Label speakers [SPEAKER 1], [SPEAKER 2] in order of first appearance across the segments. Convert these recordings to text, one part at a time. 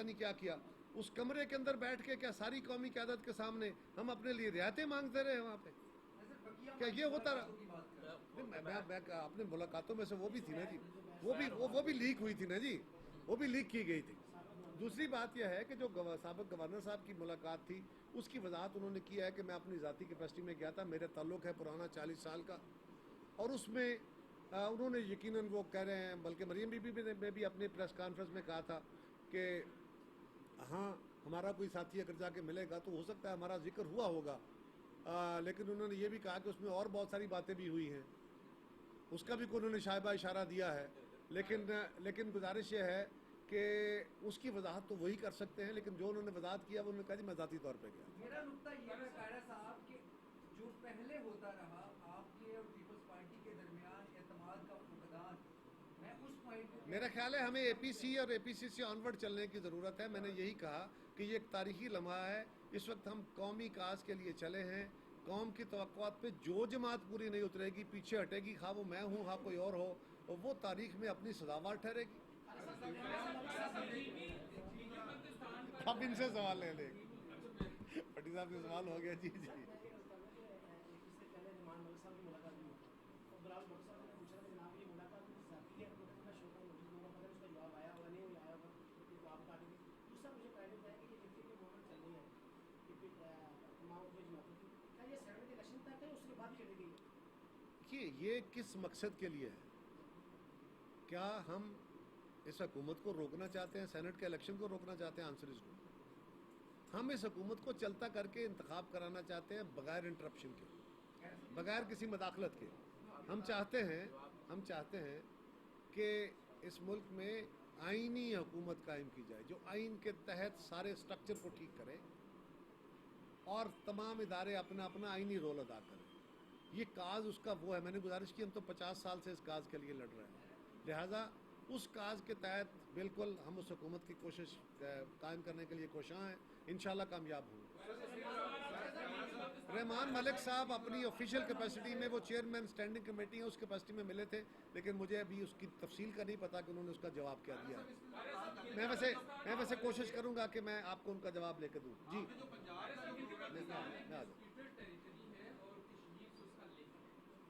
[SPEAKER 1] نہیں کیا کیا. اس کمرے کے اندر بیٹھ کے کیا ساری قومی قیادت کے سامنے ہم اپنے لیے رعایتیں مانگتے رہے وہاں پہ؟ کیا یہ ہوتا رہا؟ اپنے ملاقاتوں میں سے وہ بھی تھی نا جی, وہ بھی لیک ہوئی تھی نا جی, وہ بھی لیک کی گئی تھی. دوسری بات یہ ہے کہ جو سابق گورنر صاحب کی ملاقات تھی اس کی وضاحت انہوں نے کیا ہے کہ میں اپنی ذاتی کیپیسٹی میں گیا تھا, میرا تعلق ہے پرانا 40 سال کا, اور اس میں انہوں نے یقیناً وہ کہہ رہے ہیں, بلکہ مریم بی بی نے بھی اپنے پریس کانفرنس میں کہا تھا کہ ہاں ہمارا کوئی ساتھی اگر جا کے ملے گا تو ہو سکتا ہے ہمارا ذکر ہوا ہوگا, لیکن انہوں نے یہ بھی کہا کہ اس میں اور بہت ساری باتیں بھی ہوئی ہیں, اس کا بھی انہوں نے شائبہ اشارہ دیا ہے. لیکن گزارش یہ ہے کہ اس کی وضاحت تو وہی کر سکتے ہیں, لیکن جو انہوں نے وضاحت کیا وہ انہوں نے کہا جی میں ذاتی طور پہ گیا.
[SPEAKER 2] میرا نقطہ یہ ہے قائرہ صاحب کہ جو پہلے ہوتا رہا آپ کے اور پیپلز پارٹی کے درمیان اعتماد کا فقدان, میں اس پوائنٹ کو
[SPEAKER 1] میرا خیال ہے ہمیں اے پی سی اور اے پی سی سے آنورڈ چلنے کی ضرورت ہے. میں نے یہی کہا کہ یہ ایک تاریخی لمحہ ہے. اس وقت ہم قومی کاز کے لیے چلے ہیں. قوم کی توقعات پہ جو جماعت پوری نہیں اترے گی, پیچھے ہٹے گی, خواہ وہ میں ہوں خواہ کوئی اور ہو, اور وہ تاریخ میں اپنی سزاوار ٹھہرے گی. اب ان سے سوال لے لیں. پٹی صاحب سے سوال ہو گیا. جی جی دیکھیے یہ کس مقصد کے لیے ہے؟ کیا ہم اس حکومت کو روکنا چاہتے ہیں, سینٹ کے الیکشن کو روکنا چاہتے ہیں؟ آنسر از نو. ہم اس حکومت کو چلتا کر کے انتخاب کرانا چاہتے ہیں بغیر انٹرپشن کے, بغیر کسی مداخلت کے. ہم چاہتے ہیں کہ اس ملک میں آئینی حکومت قائم کی جائے جو آئین کے تحت سارے سٹرکچر کو ٹھیک کرے اور تمام ادارے اپنا اپنا آئینی رول ادا کریں. یہ کاز اس کا وہ ہے. میں نے گزارش کی ہم تو 50 سال سے اس کاز کے لیے لڑ رہے ہیں, لہٰذا اس کاز کے تحت بالکل ہم اس حکومت کی کوشش قائم کرنے کے لیے کوشاں ہیں, انشاءاللہ کامیاب ہوں. رحمان ملک صاحب اپنی آفیشیل کیپیسٹی میں, وہ چیئرمین اسٹینڈنگ کمیٹی ہے, اس کیپیسٹی میں ملے تھے, لیکن مجھے ابھی اس کی تفصیل کا نہیں پتا کہ انہوں نے اس کا جواب کیا دیا. میں ویسے کوشش کروں گا کہ میں آپ کو ان کا جواب لے کے دوں. جی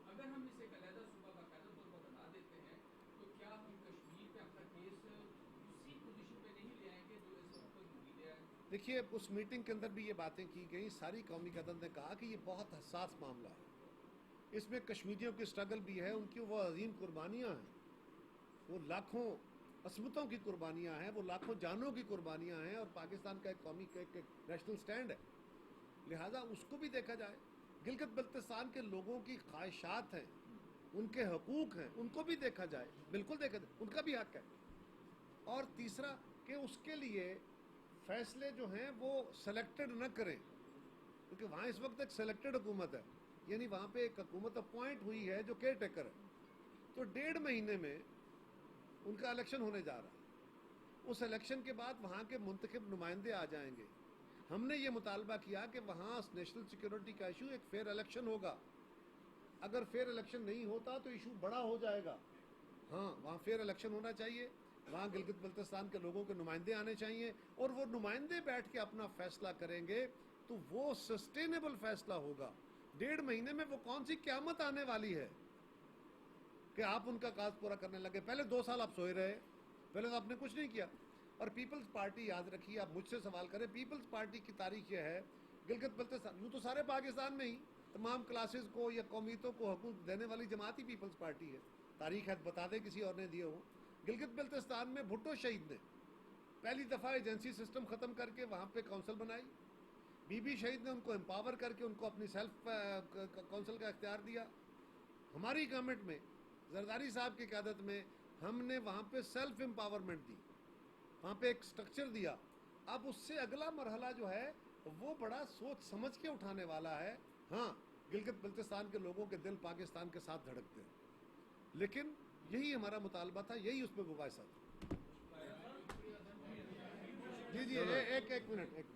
[SPEAKER 3] اگر ہم اسے ایک علیحدہ صوبہ کا قاعدہ طور پر بنا دیتے ہیں تو کیا ہم کشمیر پہ اپنا کیس اسی پوزیشن پہ نہیں لے آئیں گے جو اس وقت پر لے آئے؟
[SPEAKER 1] دیکھیے اس میٹنگ کے اندر بھی یہ باتیں کی گئیں. ساری قومی قیادت نے کہا کہ یہ بہت حساس معاملہ ہے, اس میں کشمیریوں کی سٹرگل بھی ہے, ان کی وہ عظیم قربانیاں ہیں, وہ لاکھوں عصمتوں کی قربانیاں ہیں, وہ لاکھوں جانوں کی قربانیاں ہیں, اور پاکستان کا ایک قومی ایک نیشنل سٹینڈ ہے, لہٰذا اس کو بھی دیکھا جائے. گلگت بلتستان کے لوگوں کی خواہشات ہیں, ان کے حقوق ہیں, ان کو بھی دیکھا جائے, بالکل دیکھا جائے, ان کا بھی حق ہے. اور تیسرا کہ اس کے لیے فیصلے جو ہیں وہ سلیکٹڈ نہ کریں, کیونکہ وہاں اس وقت ایک سلیکٹڈ حکومت ہے, یعنی وہاں پہ ایک حکومت اپوائنٹ ہوئی ہے جو کیئر ٹیکر ہے. تو 1.5 مہینے میں ان کا الیکشن ہونے جا رہا ہے. اس الیکشن کے بعد وہاں کے منتخب نمائندے آ جائیں گے. ہم نے یہ مطالبہ کیا کہ وہاں نیشنل سیکیورٹی کا ایشو ایک فیئر الیکشن ہوگا. اگر فیئر الیکشن نہیں ہوتا تو ایشو بڑا ہو جائے گا. ہاں وہاں فیئر الیکشن ہونا چاہیے, وہاں گلگت بلتستان کے لوگوں کے نمائندے آنے چاہیے, اور وہ نمائندے بیٹھ کے اپنا فیصلہ کریں گے تو وہ سسٹینیبل فیصلہ ہوگا. 1.5 مہینے میں وہ کون سی قیامت آنے والی ہے کہ آپ ان کا کاز پورا کرنے لگے؟ پہلے 2 سال آپ سوئے رہے, پہلے تو آپ نے کچھ نہیں کیا. اور پیپلز پارٹی یاد رکھیے, آپ مجھ سے سوال کریں, پیپلز پارٹی کی تاریخ یہ ہے گلگت بلتستان, یوں تو سارے پاکستان میں ہی تمام کلاسز کو یا قومیتوں کو حقوق دینے والی جماعت ہی پیپلز پارٹی ہے. تاریخ ہے, بتا دیں کسی اور نے دیے ہوں. گلگت بلتستان میں بھٹو شہید نے پہلی دفعہ ایجنسی سسٹم ختم کر کے وہاں پہ کونسل بنائی. بی بی شہید نے ان کو امپاور کر کے ان کو اپنی سیلف کونسل کا اختیار دیا. ہماری گورنمنٹ میں زرداری صاحب کی قیادت میں ہم نے وہاں پہ سیلف امپاورمنٹ دی, وہاں پہ ایک سٹرکچر دیا. اب اس سے اگلا مرحلہ جو ہے وہ بڑا سوچ سمجھ کے اٹھانے والا ہے. ہاں گلگت بلتستان کے لوگوں کے دل پاکستان کے ساتھ دھڑکتے ہیں, لیکن یہی ہمارا مطالبہ تھا, یہی اس پہ مباحثہ تھا. جی ایک منٹ.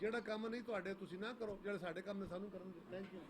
[SPEAKER 1] ਜਿਹੜਾ ਕੰਮ ਨਹੀਂ ਤੁਹਾਡੇ ਤੁਸੀਂ ਨਾ ਕਰੋ, ਜਿਹੜੇ ਸਾਡੇ ਕੰਮ ਨੇ ਸਾਨੂੰ ਕਰਨ ਦਿਓ। Thank you.